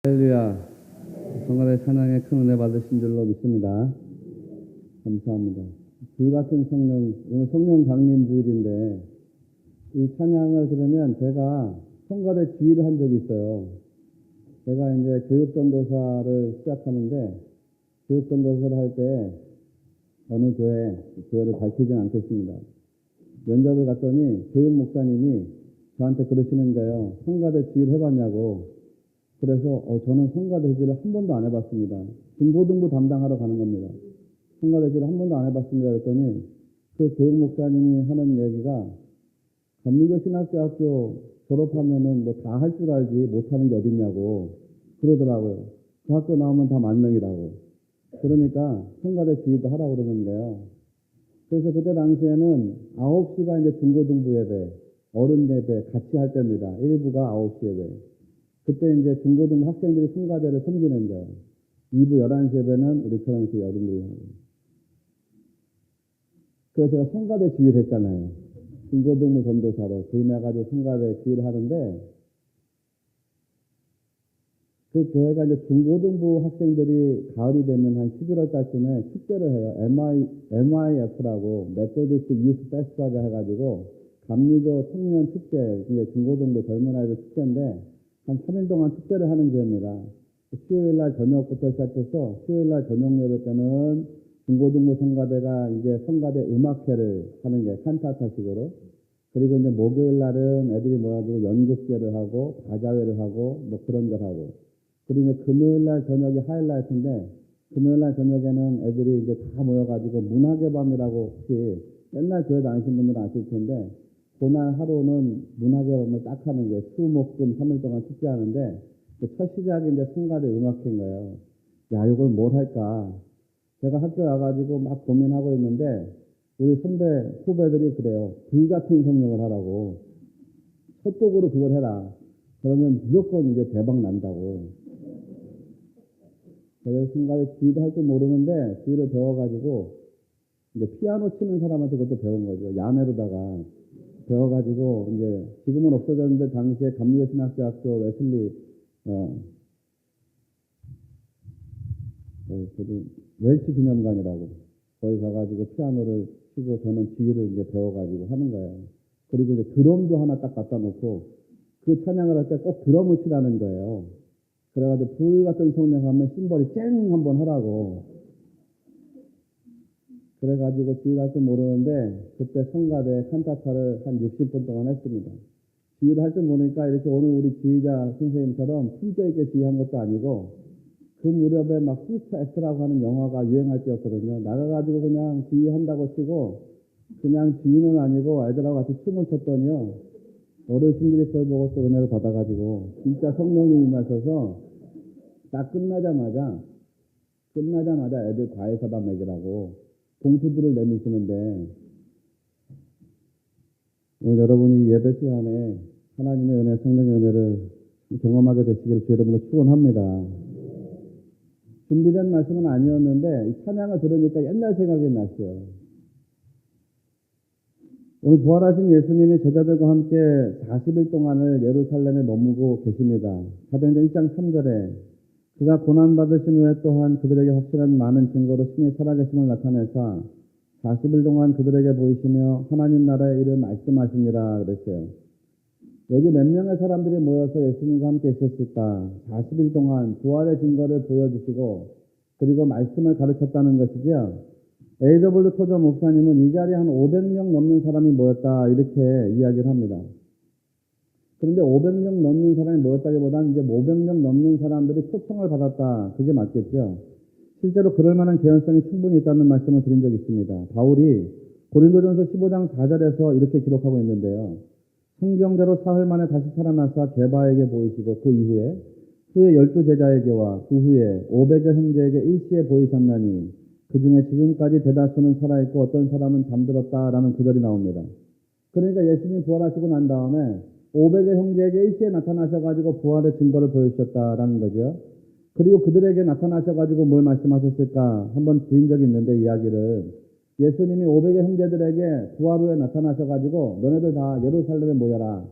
할렐루야. 성가대 찬양에 큰 은혜 받으신 줄로 믿습니다. 감사합니다. 불같은 성령, 오늘 성령 강림 주일인데 이 찬양을 들으면 제가 성가대 주일을 한 적이 있어요. 제가 이제 교육전도사를 시작하는데 교육전도사를 할 때 어느 교회를 밝히지는 않겠습니다. 면접을 갔더니 교육 목사님이 저한테 그러시는 거예요. 성가대 주일 해봤냐고. 그래서 저는 성가대지를 한 번도 안 해봤습니다. 중고등부 담당하러 가는 겁니다. 성가대지를 한 번도 안 해봤습니다. 그랬더니 그 교육 목사님이 하는 얘기가 감리교 신학대학교 졸업하면은 뭐 다 할 줄 알지 못하는 게 어딨냐고 그러더라고요. 그 학교 나오면 다 만능이라고. 그러니까 성가대 지휘도 하라고 그러는 거예요. 그래서 그때 당시에는 9시가 이제 중고등부 예배, 어른 예배 같이 할 때입니다. 1부가 9시 예배. 그때 이제 중고등부 학생들이 성가대를 섬기는 거예요. 2부 11시 예배는 우리처럼 이렇게 어른들로 하고. 그래서 제가 성가대 지휘를 했잖아요. 중고등부 전도사로 부임해가지고 성가대 지휘를 하는데, 그 교회가 이제 중고등부 학생들이 가을이 되면 한 11월 달쯤에 축제를 해요. MIF라고, 메소디스트 유스 페스티벌을 해가지고, 감리교 청년 축제, 이제 중고등부 젊은 아이들 축제인데, 한 3일 동안 축제를 하는 교회입니다. 수요일 날 저녁부터 시작해서 수요일 날 저녁 예배 때는 중고등부 성가대가 이제 성가대 음악회를 하는 거예요. 칸타타식으로. 그리고 이제 목요일 날은 애들이 모여가지고 연극제를 하고 바자회를 하고 뭐 그런 걸 하고. 그리고 이제 금요일 날 저녁이 하이라이트인데 금요일 날 저녁에는 애들이 이제 다 모여가지고 문학의 밤이라고 혹시 옛날 교회 다니신 분들은 아실 텐데 그날 하루는 문학의 밤을 딱 하는 게 수목금 3일 동안 축제하는데 첫 시작이 이제 성가대 음악회인 거예요. 야, 이걸 뭘 할까? 제가 학교 와가지고 막 고민하고 있는데 우리 선배, 후배들이 그래요. 불같은 성령을 하라고. 첫 곡으로 그걸 해라. 그러면 무조건 이제 대박 난다고. 그래서 성가대 지휘도 할 줄 모르는데 지휘를 배워가지고 이제 피아노 치는 사람한테 그것도 배운 거죠. 야매로다가. 배워가지고, 이제, 지금은 없어졌는데, 당시에 감리교 신학대학교 웨슬리, 웰치 기념관이라고, 거기 가가지고 피아노를 치고 저는 지휘를 이제 배워가지고 하는 거예요. 그리고 이제 드럼도 하나 딱 갖다 놓고, 그 찬양을 할 때 꼭 드럼을 치라는 거예요. 그래가지고 불 같은 성령 하면 심벌이 쨍 한번 하라고. 그래가지고 지휘를 할 줄 모르는데 그때 성가대 칸타타를 한 60분 동안 했습니다. 지휘를 할 줄 모르니까 이렇게 오늘 우리 지휘자 선생님처럼 품격 있게 지휘한 것도 아니고 그 무렵에 막 시스터 엑스라고 하는 영화가 유행할 때였거든요. 나가가지고 그냥 지휘한다고 치고 그냥 지휘는 아니고 애들하고 같이 춤을 췄더니요. 어르신들이 그걸 보고 또 은혜를 받아가지고 진짜 성령님이 임하셔서 딱 끝나자마자 애들 과외사반 먹이라고 봉투들을 내미시는데 오늘 여러분이 예배 시간에 하나님의 은혜, 성령의 은혜를 경험하게 되시기를 주 여러분을 축원합니다. 준비된 말씀은 아니었는데 이 찬양을 들으니까 옛날 생각이 났어요. 오늘 부활하신 예수님이 제자들과 함께 40일 동안을 예루살렘에 머무고 계십니다. 사도행전 1장 3절에 그가 고난받으신 후에 또한 그들에게 확실한 많은 증거로 신의 살아계심을 나타내사 40일 동안 그들에게 보이시며 하나님 나라의 일을 말씀하시니라 그랬어요. 여기 몇 명의 사람들이 모여서 예수님과 함께 있었을까? 40일 동안 부활의 증거를 보여주시고 그리고 말씀을 가르쳤다는 것이죠. A.W. 토저 목사님은 이 자리에 한 500명 넘는 사람이 모였다 이렇게 이야기를 합니다. 그런데 500명 넘는 사람이 모였다기보다는 이제 500명 넘는 사람들이 초청을 받았다. 그게 맞겠죠. 실제로 그럴 만한 개연성이 충분히 있다는 말씀을 드린 적이 있습니다. 바울이 고린도전서 15장 4절에서 이렇게 기록하고 있는데요. 성경대로 사흘 만에 다시 살아나사 게바에게 보이시고 그 이후에 12제자에게와 그 후에 500여 형제에게 일시에 보이셨나니 그 중에 지금까지 대다수는 살아있고 어떤 사람은 잠들었다라는 구절이 나옵니다. 그러니까 예수님 부활하시고 난 다음에 500의 형제에게 일시에 나타나셔가지고 부활의 증거를 보여주셨다라는 거죠. 그리고 그들에게 나타나셔가지고 뭘 말씀하셨을까 한번 드린 적이 있는데 이야기를 예수님이 500의 형제들에게 부활 후에 나타나셔가지고 너네들 다 예루살렘에 모여라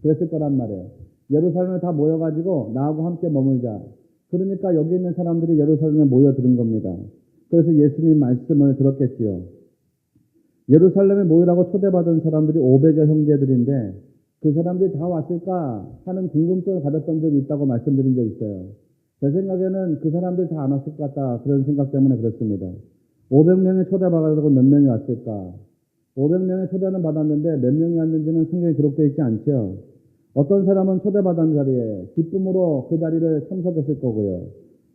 그랬을 거란 말이에요. 예루살렘에 다 모여가지고 나하고 함께 머물자. 그러니까 여기 있는 사람들이 예루살렘에 모여드는 겁니다. 그래서 예수님 말씀을 들었겠지요. 예루살렘에 모이라고 초대받은 사람들이 500여 형제들인데 그 사람들이 다 왔을까 하는 궁금증을 가졌던 적이 있다고 말씀드린 적이 있어요. 제 생각에는 그 사람들 다 안 왔을 것 같다. 그런 생각 때문에 그렇습니다. 500명의 초대받아서 몇 명이 왔을까? 500명의 초대는 받았는데 몇 명이 왔는지는 성경에 기록되어 있지 않죠. 어떤 사람은 초대받은 자리에 기쁨으로 그 자리를 참석했을 거고요.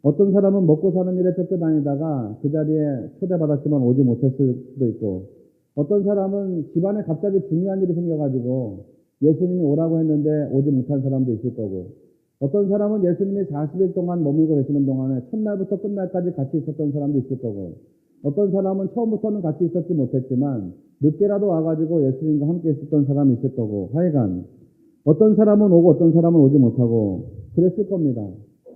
어떤 사람은 먹고 사는 일에 쫓겨다니다가 그 자리에 초대받았지만 오지 못했을 수도 있고, 어떤 사람은 집안에 갑자기 중요한 일이 생겨가지고 예수님이 오라고 했는데 오지 못한 사람도 있을 거고, 어떤 사람은 예수님이 40일 동안 머물고 계시는 동안에 첫날부터 끝날까지 같이 있었던 사람도 있을 거고, 어떤 사람은 처음부터는 같이 있었지 못했지만 늦게라도 와가지고 예수님과 함께 있었던 사람이 있을 거고, 하여간 어떤 사람은 오고 어떤 사람은 오지 못하고 그랬을 겁니다.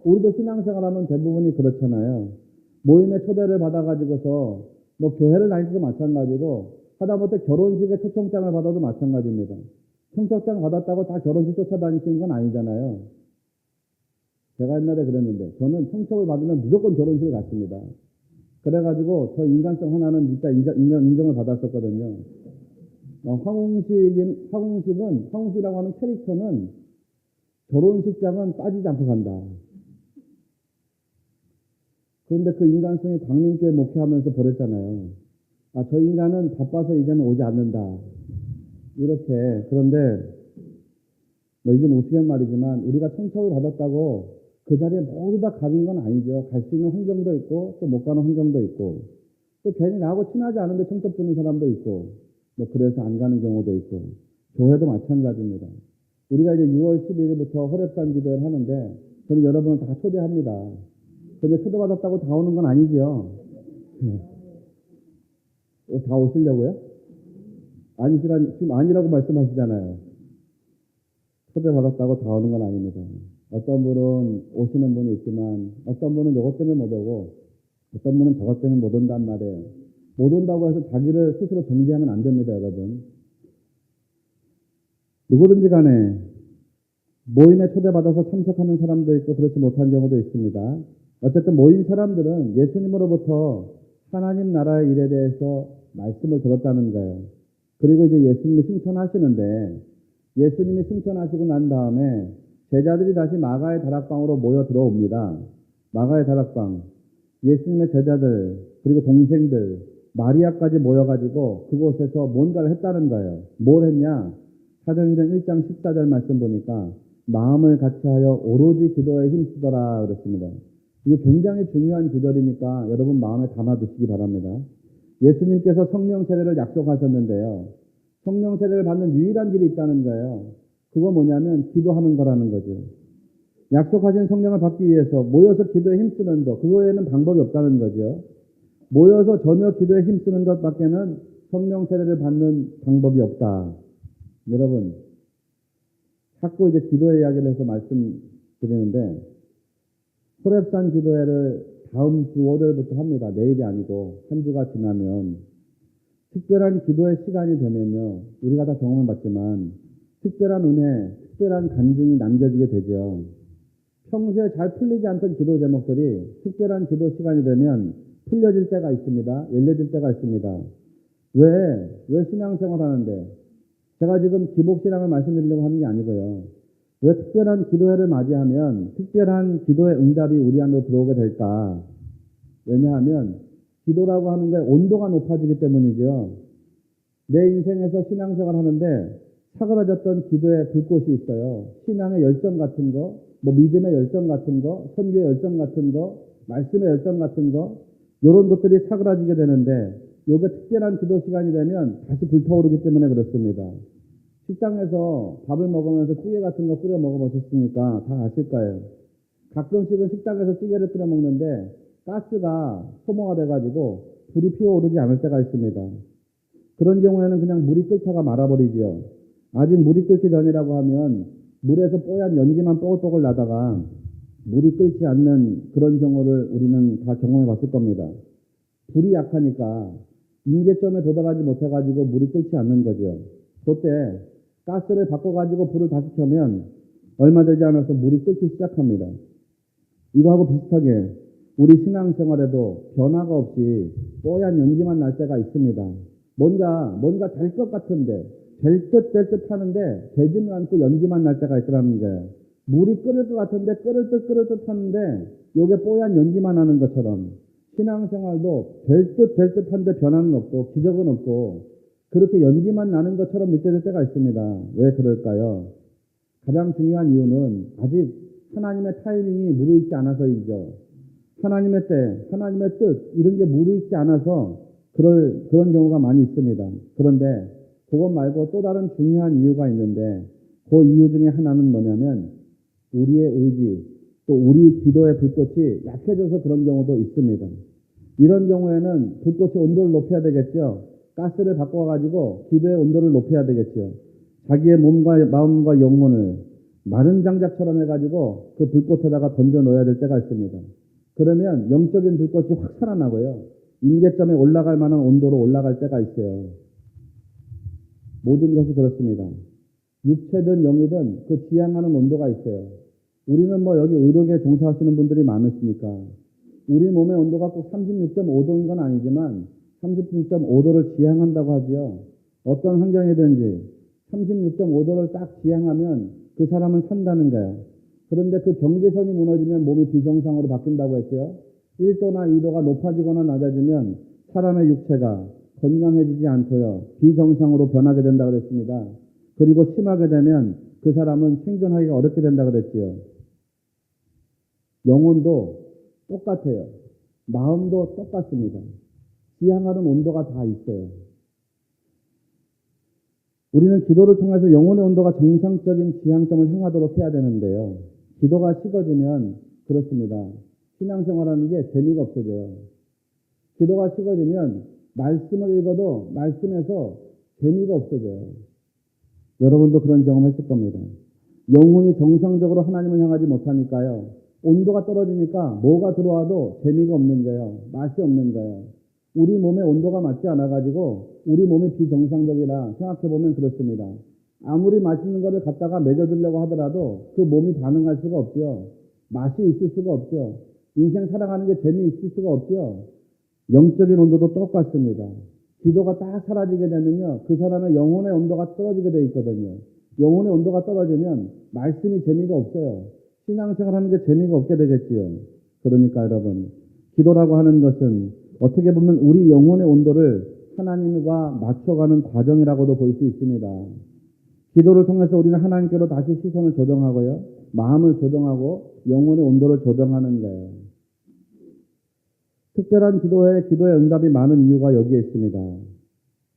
우리도 신앙생활하면 대부분이 그렇잖아요. 모임에 초대를 받아가지고서 뭐 교회를 다니기도 마찬가지고, 하다못해 결혼식에 초청장을 받아도 마찬가지입니다. 청첩장 받았다고 다 결혼식 쫓아다니시는 건 아니잖아요. 제가 옛날에 그랬는데 저는 청첩을 받으면 무조건 결혼식을 갔습니다. 그래가지고 저 인간성 하나는 진짜 인정을 받았었거든요. 황홍식이라고 하는 캐릭터는 결혼식장은 빠지지 않고 간다. 그런데 그 인간성이 광림교회 목회하면서 버렸잖아요. 저 인간은 바빠서 이제는 오지 않는다. 이렇게. 그런데 이게 우스갯 말이지만 우리가 청첩을 받았다고 그 자리에 모두 다 가는 건 아니죠. 갈 수 있는 환경도 있고 또 못 가는 환경도 있고, 또 괜히 나하고 친하지 않은데 청첩 주는 사람도 있고, 그래서 안 가는 경우도 있고, 교회도 마찬가지입니다. 우리가 이제 6월 12일부터 호렙산 기도회를 하는데 저는 여러분을 다 초대합니다. 그런데 초대받았다고 다 오는 건 아니죠. 다 오시려고요? 지금 아니라고 말씀하시잖아요. 초대받았다고 다 오는 건 아닙니다. 어떤 분은 오시는 분이 있지만 어떤 분은 이것 때문에 못 오고 어떤 분은 저것 때문에 못 온단 말이에요. 못 온다고 해서 자기를 스스로 정지하면 안 됩니다, 여러분. 누구든지 간에 모임에 초대받아서 참석하는 사람도 있고 그렇지 못한 경우도 있습니다. 어쨌든 모인 사람들은 예수님으로부터 하나님 나라의 일에 대해서 말씀을 들었다는 거예요. 그리고 이제 예수님이 승천하시는데, 예수님이 승천하시고 난 다음에 제자들이 다시 마가의 다락방으로 모여 들어옵니다. 마가의 다락방. 예수님의 제자들, 그리고 동생들, 마리아까지 모여가지고 그곳에서 뭔가를 했다는 거예요. 뭘 했냐? 사도행전 1장 14절 말씀 보니까 마음을 같이하여 오로지 기도에 힘쓰더라 그랬습니다. 이거 굉장히 중요한 구절이니까 여러분 마음에 담아두시기 바랍니다. 예수님께서 성령 세례를 약속하셨는데요. 성령 세례를 받는 유일한 길이 있다는 거예요. 그거 뭐냐면 기도하는 거라는 거죠. 약속하신 성령을 받기 위해서 모여서 기도에 힘쓰는 것, 그거 외에는 방법이 없다는 거죠. 모여서 전혀 기도에 힘쓰는 것밖에는 성령 세례를 받는 방법이 없다. 여러분, 자꾸 이제 기도의 이야기를 해서 말씀드리는데, 호렙산 기도회를 다음 주 월요일부터 합니다. 내일이 아니고 한 주가 지나면 특별한 기도의 시간이 되면요, 우리가 다 경험해봤지만 특별한 은혜, 특별한 간증이 남겨지게 되죠. 평소에 잘 풀리지 않던 기도 제목들이 특별한 기도 시간이 되면 풀려질 때가 있습니다. 열려질 때가 있습니다. 왜 신앙생활 하는데, 제가 지금 기복신앙을 말씀드리려고 하는 게 아니고요. 왜 특별한 기도회를 맞이하면 특별한 기도의 응답이 우리 안으로 들어오게 될까? 왜냐하면 기도라고 하는 게 온도가 높아지기 때문이죠. 내 인생에서 신앙생활 하는데 사그라졌던 기도의 불꽃이 있어요. 신앙의 열정 같은 거, 믿음의 열정 같은 거, 선교의 열정 같은 거, 말씀의 열정 같은 거, 이런 것들이 사그라지게 되는데, 이게 특별한 기도 시간이 되면 다시 불타오르기 때문에 그렇습니다. 식당에서 밥을 먹으면서 찌개 같은 거 끓여 먹어보셨으니까 다 아실 거예요. 가끔씩은 식당에서 찌개를 끓여 먹는데 가스가 소모가 돼가지고 불이 피어오르지 않을 때가 있습니다. 그런 경우에는 그냥 물이 끓다가 말아버리죠. 아직 물이 끓기 전이라고 하면 물에서 뽀얀 연기만 뽀글뽀글 나다가 물이 끓지 않는 그런 경우를 우리는 다 경험해 봤을 겁니다. 불이 약하니까 임계점에 도달하지 못해가지고 물이 끓지 않는 거죠. 그때 가스를 바꿔가지고 불을 다시 켜면 얼마 되지 않아서 물이 끓기 시작합니다. 이거하고 비슷하게 우리 신앙생활에도 변화가 없이 뽀얀 연기만 날 때가 있습니다. 뭔가 될 것 같은데, 될 듯 하는데, 되지는 않고 연기만 날 때가 있더라는 거예요. 물이 끓을 것 같은데, 끓을 듯 하는데, 요게 뽀얀 연기만 하는 것처럼, 신앙생활도 될 듯 한데 변화는 없고, 기적은 없고, 그렇게 연기만 나는 것처럼 느껴질 때가 있습니다. 왜 그럴까요? 가장 중요한 이유는 아직 하나님의 타이밍이 무르익지 않아서이죠. 하나님의 때, 하나님의 뜻, 이런 게 무르익지 않아서 그런 경우가 많이 있습니다. 그런데 그것 말고 또 다른 중요한 이유가 있는데 그 이유 중에 하나는 뭐냐면 우리의 의지, 또 우리 기도의 불꽃이 약해져서 그런 경우도 있습니다. 이런 경우에는 불꽃의 온도를 높여야 되겠죠. 가스를 바꿔가지고 기도의 온도를 높여야 되겠죠. 자기의 몸과 마음과 영혼을 마른 장작처럼 해가지고 그 불꽃에다가 던져 넣어야 될 때가 있습니다. 그러면 영적인 불꽃이 확 살아나고요. 임계점에 올라갈 만한 온도로 올라갈 때가 있어요. 모든 것이 그렇습니다. 육체든 영이든 그 지향하는 온도가 있어요. 우리는 뭐 여기 의료계에 종사하시는 분들이 많으시니까 우리 몸의 온도가 꼭 36.5도인 건 아니지만 36.5도를 지향한다고 하지요. 어떤 환경이든지 36.5도를 딱 지향하면 그 사람은 산다는 거예요. 그런데 그 경계선이 무너지면 몸이 비정상으로 바뀐다고 했죠. 1도나 2도가 높아지거나 낮아지면 사람의 육체가 건강해지지 않고요. 비정상으로 변하게 된다고 그랬습니다. 그리고 심하게 되면 그 사람은 생존하기가 어렵게 된다고 그랬지요. 영혼도 똑같아요. 마음도 똑같습니다. 지향하는 온도가 다 있어요. 우리는 기도를 통해서 영혼의 온도가 정상적인 지향점을 향하도록 해야 되는데요. 기도가 식어지면 그렇습니다. 신앙생활하는 게 재미가 없어져요. 기도가 식어지면 말씀을 읽어도 말씀에서 재미가 없어져요. 여러분도 그런 경험했을 겁니다. 영혼이 정상적으로 하나님을 향하지 못하니까요. 온도가 떨어지니까 뭐가 들어와도 재미가 없는 거예요. 맛이 없는 거예요. 우리 몸의 온도가 맞지 않아가지고 우리 몸이 비정상적이라 생각해보면 그렇습니다. 아무리 맛있는 거를 갖다가 먹여주려고 하더라도 그 몸이 반응할 수가 없죠. 맛이 있을 수가 없죠. 인생 살아가는 게 재미있을 수가 없죠. 영적인 온도도 똑같습니다. 기도가 딱 사라지게 되면요. 그 사람의 영혼의 온도가 떨어지게 돼 있거든요. 영혼의 온도가 떨어지면 말씀이 재미가 없어요. 신앙생활 하는 게 재미가 없게 되겠지요. 그러니까 여러분, 기도라고 하는 것은 어떻게 보면 우리 영혼의 온도를 하나님과 맞춰가는 과정이라고도 볼 수 있습니다. 기도를 통해서 우리는 하나님께로 다시 시선을 조정하고요. 마음을 조정하고 영혼의 온도를 조정하는 거예요. 특별한 기도의 응답이 많은 이유가 여기에 있습니다.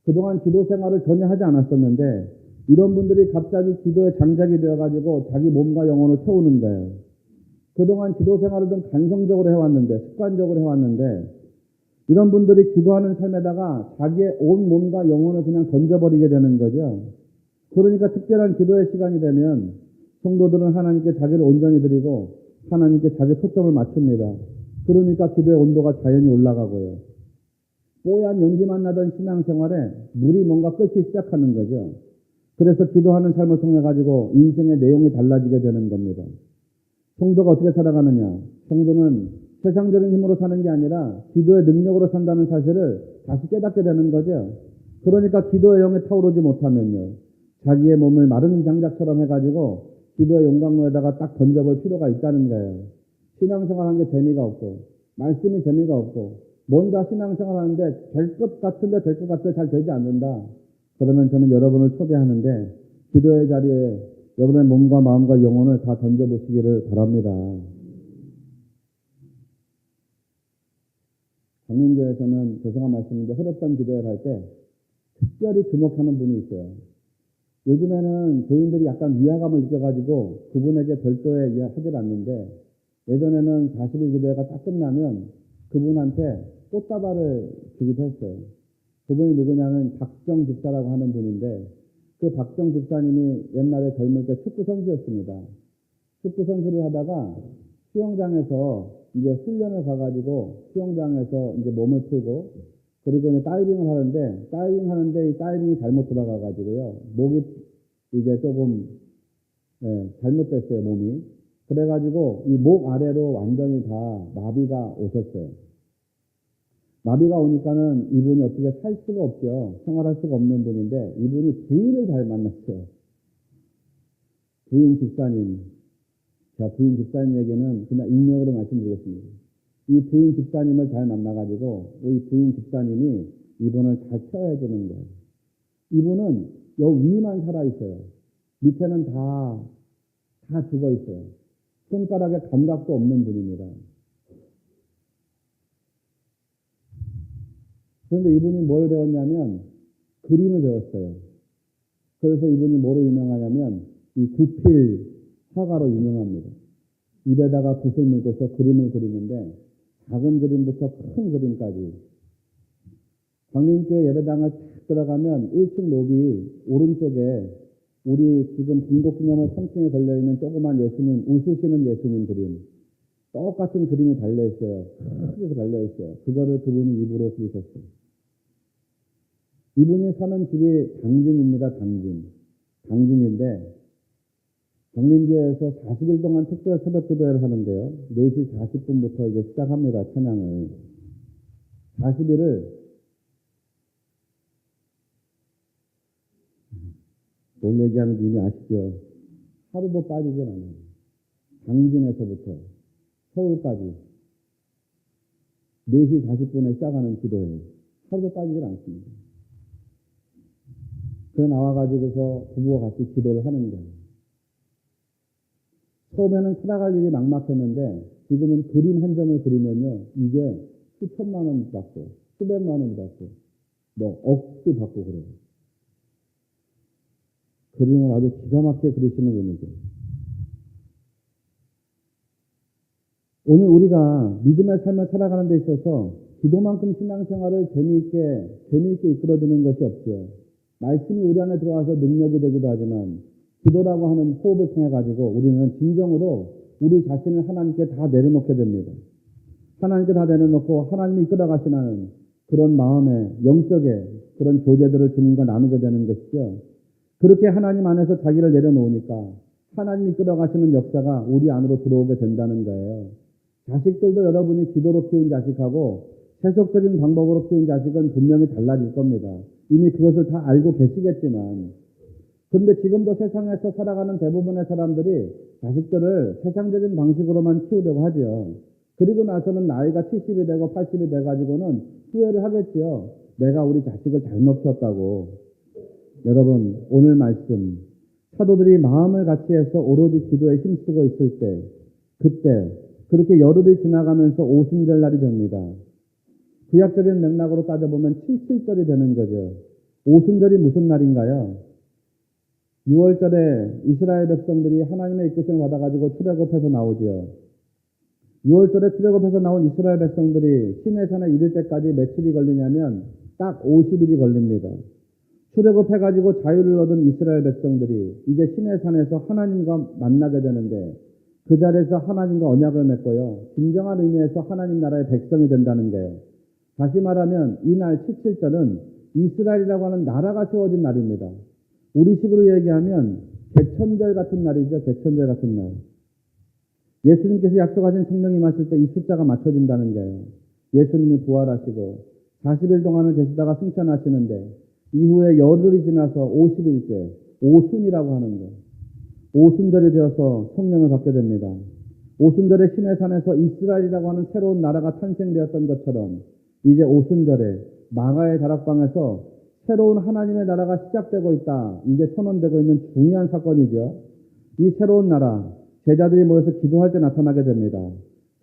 그동안 기도 생활을 전혀 하지 않았었는데 이런 분들이 갑자기 기도에 장작이 되어가지고 자기 몸과 영혼을 태우는 거예요. 그동안 기도 생활을 좀 간성적으로 해왔는데, 습관적으로 해왔는데 이런 분들이 기도하는 삶에다가 자기의 온 몸과 영혼을 그냥 던져버리게 되는 거죠. 그러니까 특별한 기도의 시간이 되면 성도들은 하나님께 자기를 온전히 드리고 하나님께 자기 초점을 맞춥니다. 그러니까 기도의 온도가 자연히 올라가고요. 뽀얀 연기만 나던 신앙생활에 물이 뭔가 끓기 시작하는 거죠. 그래서 기도하는 삶을 통해 가지고 인생의 내용이 달라지게 되는 겁니다. 성도가 어떻게 살아가느냐? 성도는 세상적인 힘으로 사는 게 아니라 기도의 능력으로 산다는 사실을 다시 깨닫게 되는 거죠. 그러니까 기도의 영에 타오르지 못하면요. 자기의 몸을 마른 장작처럼 해가지고 기도의 용광로에다가 딱 던져볼 필요가 있다는 거예요. 신앙생활하는 게 재미가 없고 말씀이 재미가 없고 뭔가 신앙생활하는데 될 것 같은데 될 것 같아 잘 되지 않는다. 그러면 저는 여러분을 초대하는데 기도의 자리에 여러분의 몸과 마음과 영혼을 다 던져보시기를 바랍니다. 강림교에서는 죄송한 말씀인데 호랩산 기도회를 할 때 특별히 주목하는 분이 있어요. 요즘에는 교인들이 약간 위화감을 느껴가지고 그분에게 별도의 이야기하지 않는데 예전에는 40일 기도회가 딱 끝나면 그분한테 꽃다발을 주기도 했어요. 그분이 누구냐면 박정 집사라고 하는 분인데 그 박정 집사님이 옛날에 젊을 때 축구 선수였습니다. 축구 선수를 하다가 수영장에서 이제 훈련을 가가지고 수영장에서 이제 몸을 풀고 그리고 이제 다이빙을 하는데 이 다이빙이 잘못 돌아가가지고요. 목이 이제 조금 잘못됐어요, 몸이. 그래가지고 이 목 아래로 완전히 다 마비가 오셨어요. 마비가 오니까는 이분이 어떻게 살 수가 없죠. 생활할 수가 없는 분인데 이분이 부인을 잘 만났어요. 부인 집사님. 제가 부인 집사님에게는 그냥 익명으로 말씀드리겠습니다. 이 부인 집사님을 잘 만나가지고 이 부인 집사님이 이분을 잘 케어해 주는 거예요. 이분은 요 위만 살아있어요. 밑에는 다 죽어 있어요. 손가락에 감각도 없는 분입니다. 그런데 이분이 뭘 배웠냐면 그림을 배웠어요. 그래서 이분이 뭐로 유명하냐면 이 구필 화가로 유명합니다. 입에다가 붓을 물고서 그림을 그리는데 작은 그림부터 큰 그림까지. 광림교회 예배당을 딱 들어가면 1층 로비 오른쪽에 우리 지금 군국기념을 3층에 걸려있는 조그만 예수님, 웃으시는 예수님 그림. 똑같은 그림이 달려있어요. 크게 달려있어요. 그거를 그분이 입으로 그리셨어요. 이분이 사는 집이 당진입니다. 당진인데 광림교회에서 40일 동안 특별 새벽 기도회를 하는데요. 4시 40분부터 이제 시작합니다. 찬양을. 40일을 뭘 얘기하는지 이미 아시죠? 하루도 빠지질 않아요. 당진에서부터 서울까지 4시 40분에 시작하는 기도회. 하루도 빠지질 않습니다. 그래 나와가지고서 부부와 같이 기도를 하는 거예요. 처음에는 살아갈 일이 막막했는데 지금은 그림 한 점을 그리면요. 이게 수천만 원 받고 수백만 원 받고 뭐 억도 받고 그래요. 그림을 아주 기가 막히게 그리시는 분이죠. 오늘 우리가 믿음의 삶을 살아가는 데 있어서 기도만큼 신앙생활을 재미있게 이끌어주는 것이 없죠. 말씀이 우리 안에 들어와서 능력이 되기도 하지만 기도라고 하는 호흡을 통해 가지고 우리는 진정으로 우리 자신을 하나님께 다 내려놓게 됩니다. 하나님께 다 내려놓고 하나님이 이끌어가시는 그런 마음의 영적의 그런 교제들을 주님과 나누게 되는 것이죠. 그렇게 하나님 안에서 자기를 내려놓으니까 하나님이 이끌어가시는 역사가 우리 안으로 들어오게 된다는 거예요. 자식들도 여러분이 기도로 키운 자식하고 세속적인 방법으로 키운 자식은 분명히 달라질 겁니다. 이미 그것을 다 알고 계시겠지만 그런데 지금도 세상에서 살아가는 대부분의 사람들이 자식들을 세상적인 방식으로만 키우려고 하죠. 그리고 나서는 나이가 70이 되고 80이 돼가지고는 후회를 하겠죠. 내가 우리 자식을 잘못 키웠다고. 여러분 오늘 말씀 사도들이 마음을 같이 해서 오로지 기도에 힘쓰고 있을 때 그때 그렇게 열흘이 지나가면서 오순절날이 됩니다. 구약적인 맥락으로 따져보면 77절이 되는 거죠. 오순절이 무슨 날인가요? 6월절에 이스라엘 백성들이 하나님의 이끄심을 받아가지고 출애굽해서 나오죠. 6월절에 출애굽해서 나온 이스라엘 백성들이 시내산에 이를 때까지 며칠이 걸리냐면 딱 50일이 걸립니다. 출애굽해가지고 자유를 얻은 이스라엘 백성들이 이제 시내산에서 하나님과 만나게 되는데 그 자리에서 하나님과 언약을 맺고요. 진정한 의미에서 하나님 나라의 백성이 된다는 거예요. 다시 말하면 이날 77절은 이스라엘이라고 하는 나라가 세워진 날입니다. 우리식으로 얘기하면 개천절 같은 날이죠. 개천절 같은 날. 예수님께서 약속하신 성령이 임하실 때 이 숫자가 맞춰진다는 거예요. 예수님이 부활하시고 40일 동안을 계시다가 승천하시는데 이후에 열흘이 지나서 50일째 오순이라고 하는 거. 오순절이 되어서 성령을 받게 됩니다. 오순절에 시내산에서 이스라엘이라고 하는 새로운 나라가 탄생되었던 것처럼 이제 오순절에 마가의 다락방에서 새로운 하나님의 나라가 시작되고 있다. 이게 선언되고 있는 중요한 사건이죠. 이 새로운 나라, 제자들이 모여서 기도할 때 나타나게 됩니다.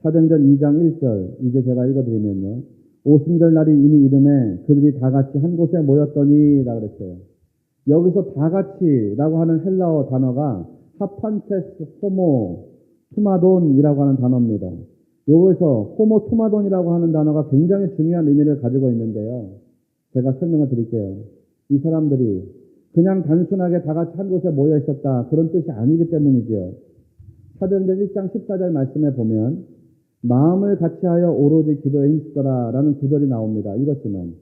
사도행전 2장 1절, 이제 제가 읽어드리면요. 오순절 날이 이미 이름에 그들이 다 같이 한 곳에 모였더니 라고 그랬어요. 여기서 다 같이라고 하는 헬라어 단어가 하판테스 호모 투마돈이라고 하는 단어입니다. 여기서 호모 투마돈이라고 하는 단어가 굉장히 중요한 의미를 가지고 있는데요. 제가 설명을 드릴게요. 이 사람들이 그냥 단순하게 다 같이 한 곳에 모여 있었다. 그런 뜻이 아니기 때문이죠. 사도행전 1장 14절 말씀에 보면 마음을 같이하여 오로지 기도에 힘쓰더라 라는 구절이 나옵니다. 읽었지만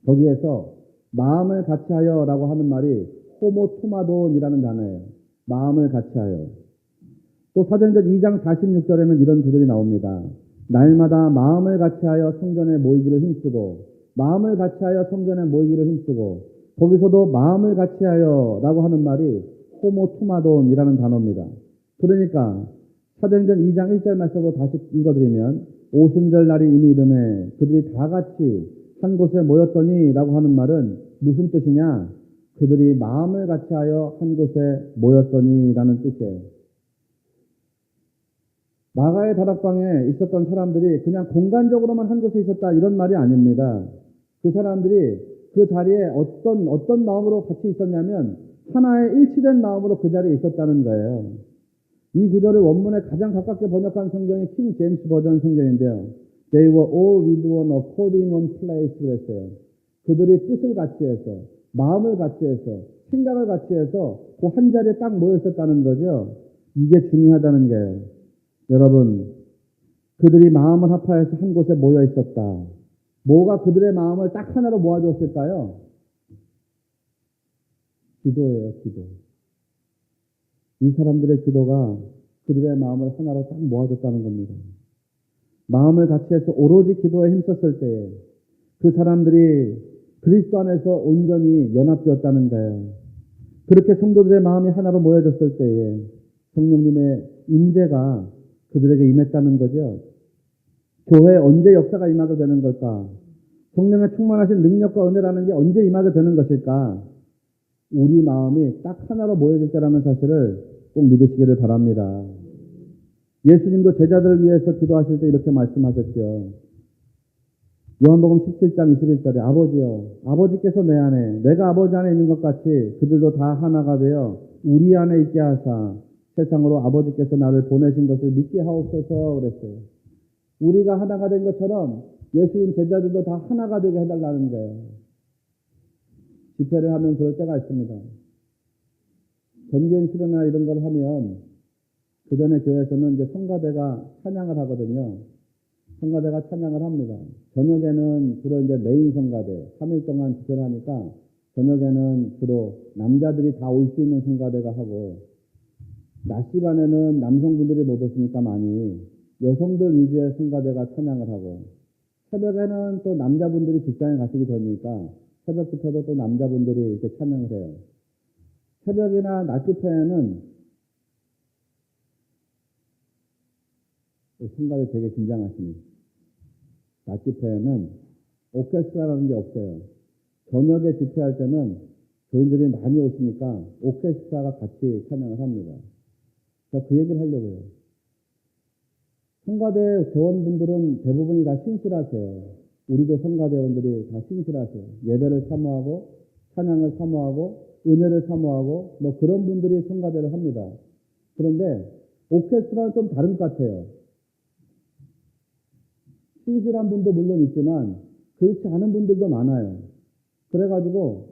거기에서 마음을 같이하여 라고 하는 말이 호모 투마돈이라는 단어예요. 마음을 같이하여. 또 사도행전 2장 46절에는 이런 구절이 나옵니다. 날마다 마음을 같이하여 성전에 모이기를 힘쓰고, 마음을 같이하여 성전에 모이기를 힘쓰고, 거기서도 마음을 같이하여 라고 하는 말이 호모투마돈이라는 단어입니다. 그러니까 사도행전 2장 1절 말씀으로 다시 읽어드리면, 오순절 날이 이미 이름에 그들이 다 같이 한 곳에 모였더니 라고 하는 말은 무슨 뜻이냐? 그들이 마음을 같이하여 한 곳에 모였더니 라는 뜻이에요. 마가의 다락방에 있었던 사람들이 그냥 공간적으로만 한 곳에 있었다 이런 말이 아닙니다. 그 사람들이 그 자리에 어떤 마음으로 같이 있었냐면 하나의 일치된 마음으로 그 자리에 있었다는 거예요. 이 구절을 원문에 가장 가깝게 번역한 성경이 킹 제임스 버전 성경인데요. They were all with one accord in one place 그랬어요. 그들이 뜻을 같이 해서, 마음을 같이 해서, 생각을 같이 해서 그 한 자리에 딱 모여 있었다는 거죠. 이게 중요하다는 거예요. 여러분, 그들이 마음을 합하여서 한 곳에 모여 있었다. 뭐가 그들의 마음을 딱 하나로 모아줬을까요? 기도예요, 기도. 이 사람들의 기도가 그들의 마음을 하나로 딱 모아줬다는 겁니다. 마음을 같이 해서 오로지 기도에 힘썼을 때에 그 사람들이 그리스도 안에서 온전히 연합되었다는 거예요. 그렇게 성도들의 마음이 하나로 모여졌을 때에 성령님의 임재가 그들에게 임했다는 거죠. 교회에 언제 역사가 임하게 되는 걸까? 성령의 충만하신 능력과 은혜라는 게 언제 임하게 되는 것일까? 우리 마음이 딱 하나로 모여질 때라는 사실을 꼭 믿으시기를 바랍니다. 예수님도 제자들을 위해서 기도하실 때 이렇게 말씀하셨죠. 요한복음 17장 21절에 아버지여, 아버지께서 내 안에, 내가 아버지 안에 있는 것 같이 그들도 다 하나가 되어 우리 안에 있게 하사 세상으로 아버지께서 나를 보내신 것을 믿게 하옵소서 그랬어요. 우리가 하나가 된 것처럼 예수님 제자들도 다 하나가 되게 해달라는 거예요. 집회를 하면 그럴 때가 있습니다. 전교인 수련회나 이런 걸 하면 그 전에 교회에서는 이제 성가대가 찬양을 하거든요. 성가대가 찬양을 합니다. 저녁에는 주로 이제 메인 성가대, 3일 동안 집회를 하니까 저녁에는 주로 남자들이 다 올 수 있는 성가대가 하고, 낮 시간에는 남성분들이 못 오시니까 많이 여성들 위주의 성가대가 찬양을 하고, 새벽에는 또 남자분들이 직장에 가시기 전이니까 새벽 집회도 또 남자분들이 이렇게 찬양을 해요. 새벽이나 낮 집회에는 성가대 되게 긴장하십니다. 낮 집회에는 오케스트라라는 게 없어요. 저녁에 집회할 때는 교인들이 많이 오시니까 오케스트라가 같이 찬양을 합니다. 제가 그 얘기를 하려고요. 성가대 회원분들은 대부분이 다 신실하세요. 우리도 성가대원들이 다 신실하세요. 예배를 사모하고 찬양을 사모하고 은혜를 사모하고 뭐 그런 분들이 성가대를 합니다. 그런데 오케스트라는 좀 다른 것 같아요. 신실한 분도 물론 있지만 그렇지 않은 분들도 많아요. 그래가지고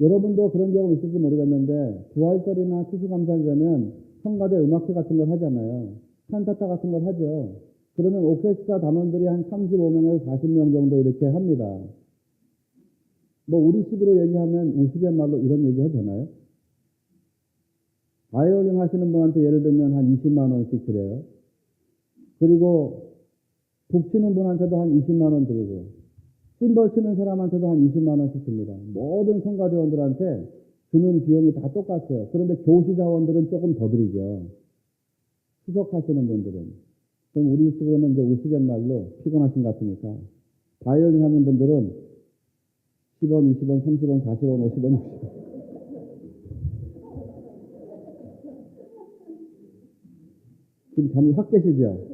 여러분도 그런 경험 있을지 모르겠는데 부활절이나 추수감사절 되면 성가대 음악회 같은 걸 하잖아요. 칸타타 같은 걸 하죠. 그러면 오케스트라 단원들이 한 35명에서 40명 정도 이렇게 합니다. 뭐 우리식으로 얘기하면 우스갯말로 이런 얘기 해도 되나요? 바이올린 하시는 분한테 예를 들면 한 20만 원씩 드려요. 그리고 북 치는 분한테도 한 20만 원 드리고 심벌 치는 사람한테도 한 20만 원씩 줍니다. 모든 성가대원들한테 주는 비용이 다 똑같아요. 그런데 교수 자원들은 조금 더 드리죠. 수석하시는 분들은. 그럼 우리 식으로는 이제 우스갯말로 피곤하신 것 같으니까 바이올린 하는 분들은 10원, 20원, 30원, 40원, 50원, 60원. 지금 잠이 확 깨시죠?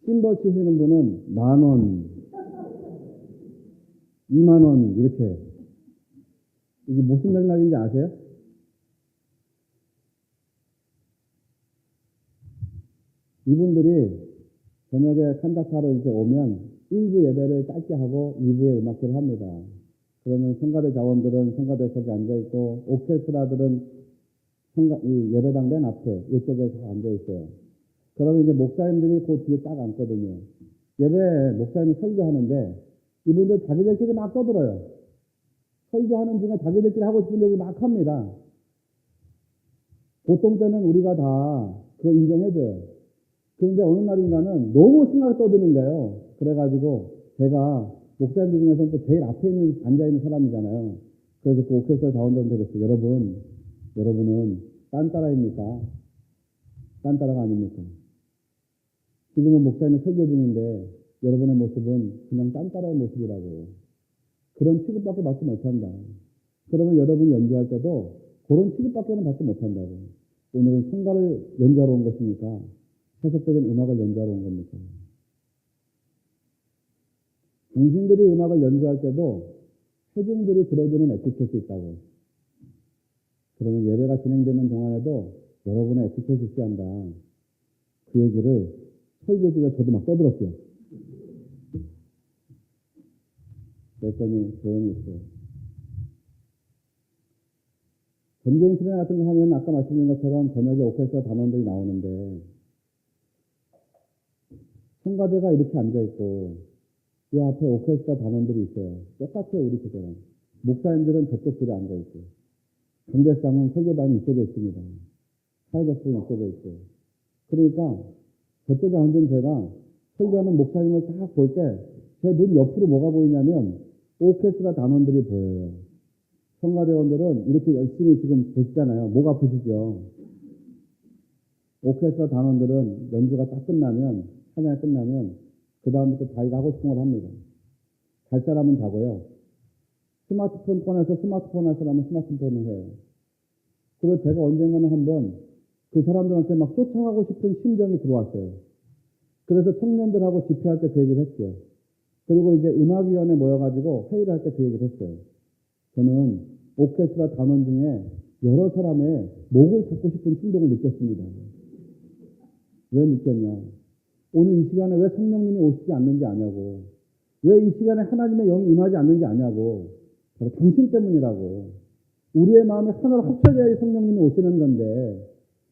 심벌 치시는 분은 10,000원, 20,000원 이렇게. 이게 무슨 맥락인지 아세요? 이분들이 저녁에 칸타타로 이제 오면 1부 예배를 짧게 하고 2부에 음악회를 합니다. 그러면 성가대 자원들은 성가대석에 앉아있고 오케스트라들은 이 예배당 맨 앞에 이쪽에 앉아있어요. 그러면 이제 목사님들이 그 뒤에 딱 앉거든요. 예배 목사님이 설교하는데 이분들 자기들끼리 막 떠들어요. 설교하는 중에 자기들끼리 하고 싶은 얘기 막 합니다. 보통 때는 우리가 다 그거 인정해줘요. 그런데 어느 날인가는 너무 심하게 떠드는 거예요. 그래가지고 제가 목사님들 중에서는 또 제일 앞에 앉아있는 사람이잖아요. 그래서 그 오케스트라 자원들한테 그랬어요. 여러분은 딴따라입니까? 딴따라가 아닙니까? 지금은 목사님이 설교 중인데 여러분의 모습은 그냥 딴따라의 모습이라고. 그런 취급밖에 받지 못한다. 그러면 여러분이 연주할 때도 그런 취급밖에는 받지 못한다고. 오늘은 성가를 연주하러 온 것입니까? 해석적인 음악을 연주하러 온 겁니까? 당신들이 음악을 연주할 때도 회중들이 들어주는 에티켓이 있다고. 그러면 예배가 진행되는 동안에도 여러분의 에티켓이 있어야 한다. 그 얘기를 설교 중에 저도 막 떠들었어요. 그랬더니 조용히 있어요. 전교인 수련 같은 거 하면 아까 말씀드린 것처럼 저녁에 오케스트라 단원들이 나오는데 성가대가 이렇게 앉아있고 이 앞에 오케스트라 단원들이 있어요. 똑같아요, 우리 그거랑. 목사님들은 저쪽 줄에 앉아있고 강대상은 설교단이 이쪽에 있습니다. 사회적수는 이쪽에 있고. 그러니까 저쪽에 앉은 제가 설교하는 목사님을 딱 볼 때 제 눈 옆으로 뭐가 보이냐면 오케스트라 단원들이 보여요. 성가대원들은 이렇게 열심히 지금 보시잖아요. 뭐가 보시죠? 오케스트라 단원들은 연주가 딱 끝나면, 찬양이 끝나면 그 다음부터 자기가 하고 싶은 걸 합니다. 잘 사람은 자고요. 스마트폰 꺼내서 스마트폰 할 사람은 스마트폰을 해요. 그리고 제가 언젠가는 한번 그 사람들한테 막 쫓아가고 싶은 심정이 들어왔어요. 그래서 청년들하고 집회할 때 그 얘기를 했죠. 그리고 이제 음악위원회 모여가지고 회의를 할 때 그 얘기를 했어요. 저는 오케스트라 단원 중에 여러 사람의 목을 잡고 싶은 충동을 느꼈습니다. 왜 느꼈냐? 오늘 이 시간에 왜 성령님이 오시지 않는지 아냐고. 왜 이 시간에 하나님의 영이 임하지 않는지 아냐고. 바로 당신 때문이라고. 우리의 마음이 하나로 합쳐져야 성령님이 오시는 건데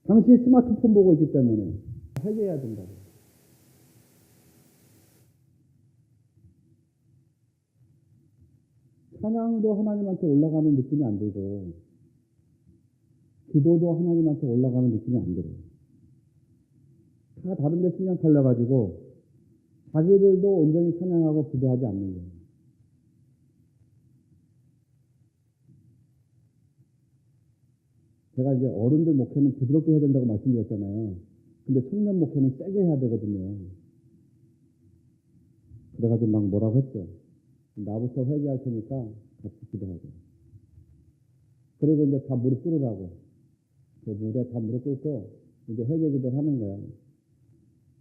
당신이 스마트폰 보고 있기 때문에 회개해야 된다고. 찬양도 하나님한테 올라가는 느낌이 안 들고 기도도 하나님한테 올라가는 느낌이 안 들어요. 다 다른 데 신경 팔려가지고 자기들도 온전히 찬양하고 기도하지 않는 거예요. 제가 이제 어른들 목회는 부드럽게 해야 된다고 말씀드렸잖아요. 근데 청년 목회는 세게 해야 되거든요. 그래가지고 막 뭐라고 했죠. 나부터 회개할 테니까 같이 기도하자. 그리고 이제 다 무릎 꿇으라고. 그 무대 다 무릎 꿇고 이제 회개 기도를 하는 거야.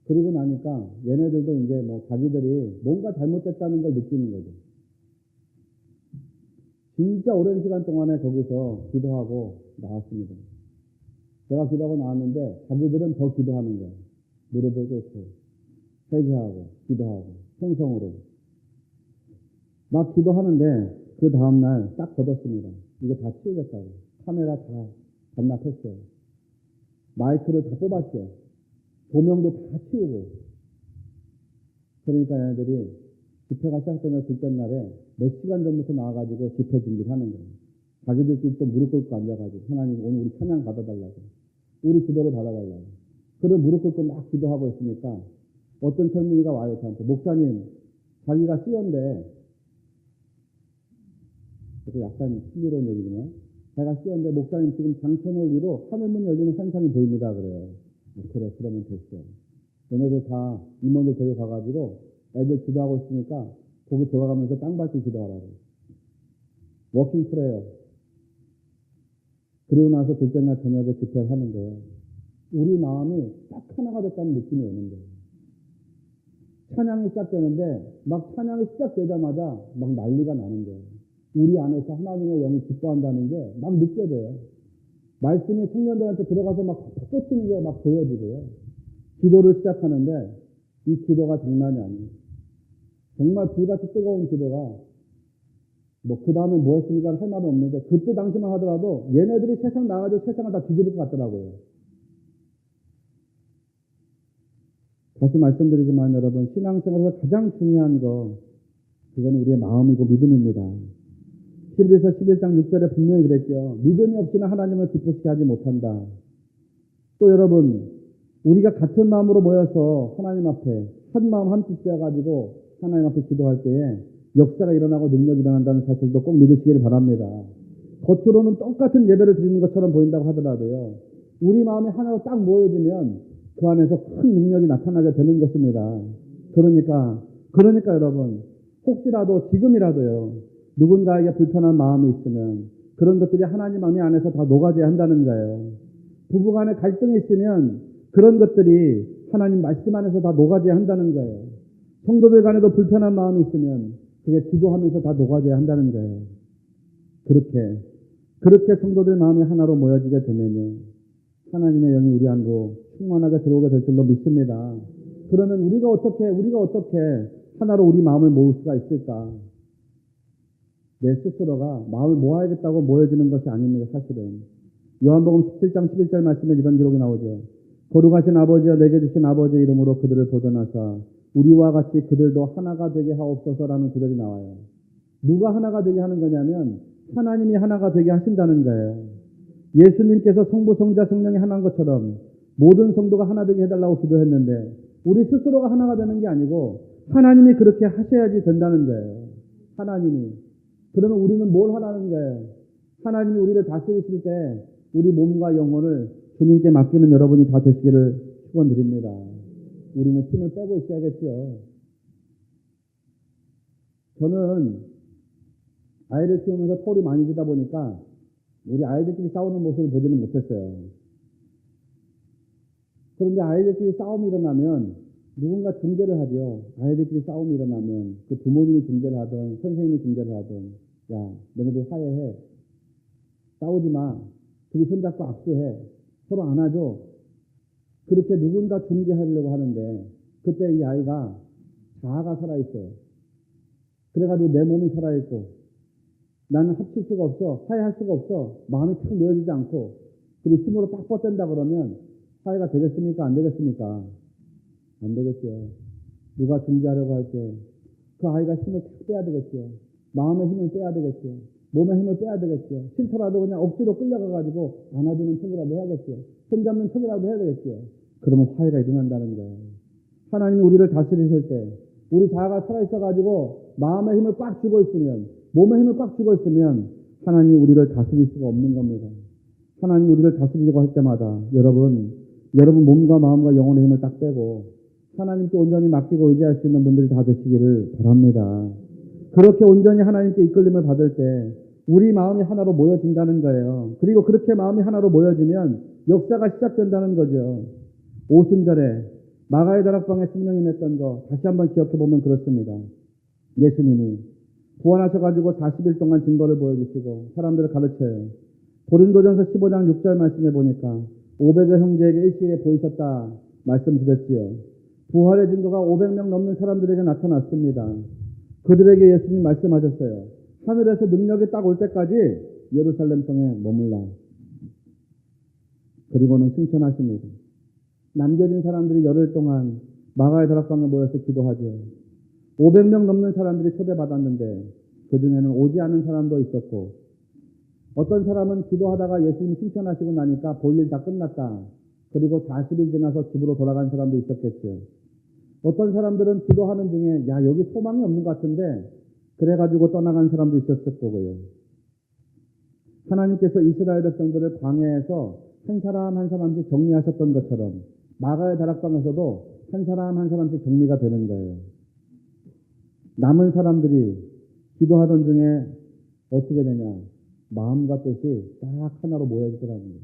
그리고 나니까 얘네들도 이제 뭐 자기들이 뭔가 잘못됐다는 걸 느끼는 거죠. 진짜 오랜 시간 동안에 거기서 기도하고 나왔습니다. 제가 기도하고 나왔는데 자기들은 더 기도하는 거예요. 무릎을 꿇고 회개하고 기도하고 통성으로 막 기도하는데 그 다음날 딱 걷었습니다. 이거 다 치우겠다고. 카메라 다 반납했어요. 마이크를 다 뽑았죠. 조명도 다 치우고. 그러니까 얘네들이 집회가 시작되는 둘째 날에 몇 시간 전부터 나와가지고 집회 준비를 하는 거예요. 자기들끼리 또 무릎 꿇고 앉아가지고 하나님 오늘 우리 찬양 받아달라고. 우리 기도를 받아달라고. 그리고 무릎 꿇고 막 기도하고 있으니까 어떤 젊은이가 와요 저한테. 목사님 자기가 C인데 약간 신비로운 얘기지만 자기가 C인데 목사님 지금 장천을 위로 하늘문 열리는 환상이 보입니다. 그래요. 그래 그러면 됐어. 얘네들 다 임원들 데려가가지고 애들 기도하고 있으니까 거기 돌아가면서 땅 밟기 기도하라고. 워킹 프레이어. 그리고 나서 둘째 날 저녁에 집회를 하는데요. 우리 마음이 딱 하나가 됐다는 느낌이 오는 거예요. 찬양이 시작되는데 막 찬양이 시작되자마자 막 난리가 나는 거예요. 우리 안에서 하나님의 영이 기뻐한다는 게 막 느껴져요. 말씀이 청년들한테 들어가서 막 꽂히는 게 막 보여지고요. 기도를 시작하는데 이 기도가 장난이 아니에요. 정말 불같이 뜨거운 기도가 뭐 그 다음에 뭐 했습니까 할 말은 없는데 그때 당시만 하더라도 얘네들이 세상 나가지고 세상을 다 뒤집을 것 같더라고요. 다시 말씀드리지만 여러분 신앙생활에서 가장 중요한 거 그건 우리의 마음이고 믿음입니다. 히브리서 11장 6절에 분명히 그랬죠. 믿음이 없이는 하나님을 기쁘시게 하지 못한다. 또 여러분, 우리가 같은 마음으로 모여서 하나님 앞에 한 마음 한 뜻 되어가지고 하나님 앞에 기도할 때에 역사가 일어나고 능력이 일어난다는 사실도 꼭 믿으시기를 바랍니다. 겉으로는 똑같은 예배를 드리는 것처럼 보인다고 하더라도요, 우리 마음이 하나로 딱 모여지면 그 안에서 큰 능력이 나타나게 되는 것입니다. 그러니까 여러분, 혹시라도 지금이라도요, 누군가에게 불편한 마음이 있으면 그런 것들이 하나님 은혜 안에서 다 녹아져야 한다는 거예요. 부부간에 갈등이 있으면 그런 것들이 하나님 말씀 안에서 다 녹아져야 한다는 거예요. 성도들 간에도 불편한 마음이 있으면 그게 기도하면서 다 녹아져야 한다는 거예요. 그렇게 성도들 마음이 하나로 모여지게 되면요, 하나님의 영이 우리 안으로 충만하게 들어오게 될 줄로 믿습니다. 그러면 우리가 어떻게 하나로 우리 마음을 모을 수가 있을까? 내 스스로가 마음을 모아야겠다고 모여지는 것이 아닙니다, 사실은. 요한복음 17장 11절 말씀에 이런 기록이 나오죠. 거룩하신 아버지여 내게 주신 아버지의 이름으로 그들을 보존하사 우리와 같이 그들도 하나가 되게 하옵소서라는 구절이 나와요. 누가 하나가 되게 하는 거냐면 하나님이 하나가 되게 하신다는 거예요. 예수님께서 성부, 성자, 성령이 하나인 것처럼 모든 성도가 하나 되게 해달라고 기도했는데 우리 스스로가 하나가 되는 게 아니고 하나님이 그렇게 하셔야지 된다는 거예요. 하나님이. 그러면 우리는 뭘 하라는 거예요? 하나님이 우리를 다스리실 때 우리 몸과 영혼을 주님께 맡기는 여러분이 다 되시기를 축원드립니다. 우리는 힘을 빼고 있어야겠죠. 저는 아이를 키우면서 털이 많이 지다 보니까 우리 아이들끼리 싸우는 모습을 보지는 못했어요. 그런데 아이들끼리 싸움이 일어나면 누군가 중재를 하죠. 아이들끼리 싸움이 일어나면 그 부모님이 중재를 하든 선생님이 중재를 하든, 야, 너네들 화해해. 싸우지 마. 둘이 손잡고 악수해. 서로 안아줘. 그렇게 누군가 중재하려고 하는데 그때 이 아이가 자아가 살아있어요. 그래가지고 내 몸이 살아있고 나는 합칠 수가 없어. 화해할 수가 없어. 마음이 탁 놓여지지 않고 그리고 힘으로 딱 뻗댄다 그러면 화해가 되겠습니까? 안 되겠습니까? 안 되겠죠. 누가 중재하려고 할 때 그 아이가 힘을 탁 빼야 되겠죠. 마음의 힘을 빼야 되겠죠. 몸의 힘을 빼야 되겠죠. 싫더라도 그냥 억지로 끌려가가지고 안아주는 척이라도 해야겠죠. 손잡는 척이라도 해야 되겠죠. 그러면 화해가 일어난다는 거예요. 하나님이 우리를 다스리실 때 우리 자아가 살아있어가지고 마음의 힘을 꽉 쥐고 있으면, 몸의 힘을 꽉 쥐고 있으면 하나님이 우리를 다스릴 수가 없는 겁니다. 하나님이 우리를 다스리려고 할 때마다 여러분 몸과 마음과 영혼의 힘을 딱 빼고 하나님께 온전히 맡기고 의지할 수 있는 분들이 다 되시기를 바랍니다. 그렇게 온전히 하나님께 이끌림을 받을 때 우리 마음이 하나로 모여진다는 거예요. 그리고 그렇게 마음이 하나로 모여지면 역사가 시작된다는 거죠. 오순절에 마가의 다락방에 성령이 맺던 거 다시 한번 기억해 보면 그렇습니다. 예수님이 부활하셔가지고 40일 동안 증거를 보여주시고 사람들을 가르쳐요. 고린도전서 15장 6절 말씀해 보니까 500여 형제에게 일시에 보이셨다 말씀드렸지요. 부활의 증거가 500명 넘는 사람들에게 나타났습니다. 그들에게 예수님 말씀하셨어요. 하늘에서 능력이 딱 올 때까지 예루살렘 성에 머물라. 그리고는 승천하십니다. 남겨진 사람들이 열흘 동안 마가의 다락방에 모여서 기도하죠. 500명 넘는 사람들이 초대받았는데 그 중에는 오지 않은 사람도 있었고, 어떤 사람은 기도하다가 예수님이 승천하시고 나니까 볼일 다 끝났다. 그리고 40일 지나서 집으로 돌아간 사람도 있었겠죠. 어떤 사람들은 기도하는 중에 야, 여기 소망이 없는 것 같은데 그래가지고 떠나간 사람도 있었을 거고요. 하나님께서 이스라엘 백성들을 광야에서 한 사람 한 사람씩 정리하셨던 것처럼 마가의 다락방에서도 한 사람 한 사람씩 정리가 되는 거예요. 남은 사람들이 기도하던 중에 어떻게 되냐? 마음과 뜻이 딱 하나로 모여지더라는 거예요.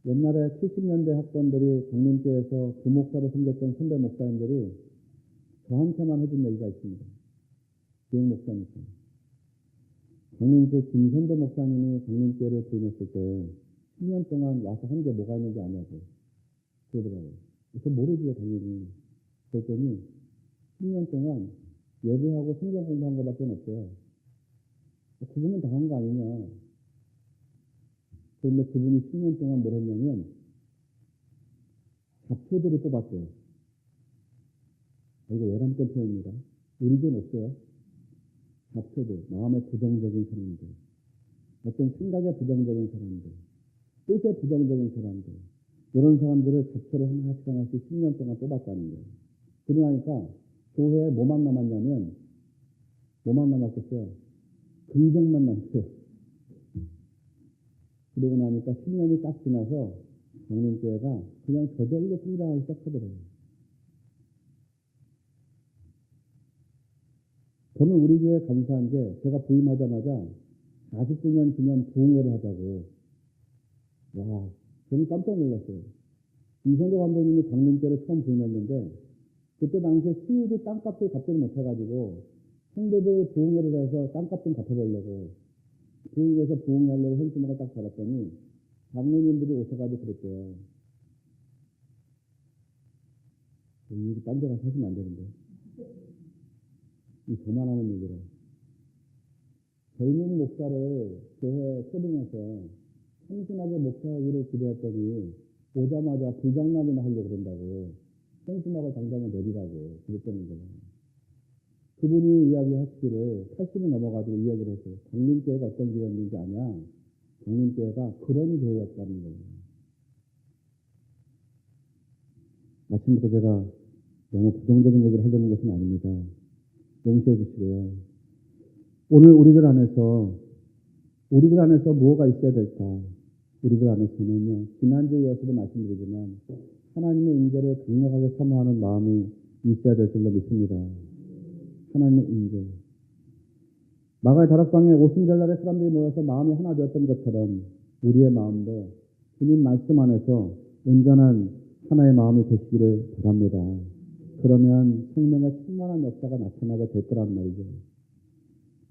옛날에 70년대 학번들이 강림교회에서 부목사로 섬겼던 선배 목사님들이 저한테만 해준 얘기가 있습니다. 기획 목사니까. 강림교회 김선도 목사님이 강림교회를 부임했을 때 10년 동안 와서 한 게 뭐가 있는지 아냐고 그러더라고요. 그래서 모르지요, 당연히. 그랬더니 10년 동안 예배하고 성경 공부한 것밖에 없어요. 그분은 당한 거 아니냐. 그런데 그분이 10년 동안 뭘 했냐면 잡초들을 뽑았대요. 이거 외람된 표현입니다. 우리 돈 없어요. 잡초들, 마음의 부정적인 사람들. 어떤 생각에 부정적인 사람들, 뜻에 부정적인 사람들, 이런 사람들을 잡초를 하나씩 10년 동안 뽑았다는 거예요. 그러니까 교회에 뭐만 남았냐면, 뭐만 남았겠어요? 긍정만 남았어요. 그러고 나니까 10년이 딱 지나서 강림교회가 그냥 저절로 성장하기 시작하더래요. 저는 우리 교회 감사한 게 제가 부임하자마자 40주년 기념 부흥회를 하자고. 와, 저는 깜짝 놀랐어요. 이선도 감독님이 강림교회를 처음 부임했는데 그때 당시에 CUD 땅값을 갚지를 못해가지고 성도들 부흥회를 해서 땅값 좀 갚아보려고 부흥회에서 부흥하려고 현수막을 딱 달았더니 장로님들이 오셔가지고 그랬대요. 이게 딴 데 가서 하시면 안 되는데. 이 저만하는 얘기를. 젊은 목사를 교회 초빙해서 참신하게 목사하기를 기대했더니 오자마자 불장난이나 하려고 그런다고. 현수막을 당장에 내리라고 그랬다는 거예요. 그분이 이야기하시기를 80이 넘어가지고 이야기를 했어요. 강림교회가 어떤 교회였는지 아냐? 강림교회가 그런 교회였다는 거예요. 아침부터 제가 너무 부정적인 얘기를 하려는 것은 아닙니다. 용서해 주시고요. 오늘 우리들 안에서 뭐가 있어야 될까? 우리들 안에서는요, 지난주에 이어서도 말씀드리지만 하나님의 임재를 강력하게 사모하는 마음이 있어야 될 줄로 믿습니다. 하나님의 임재. 마가의 다락방에 오순절날에 사람들이 모여서 마음이 하나 되었던 것처럼 우리의 마음도 주님 말씀 안에서 온전한 하나의 마음이 되시기를 바랍니다. 그러면 성령의 충만한 역사가 나타나게 될 거란 말이죠.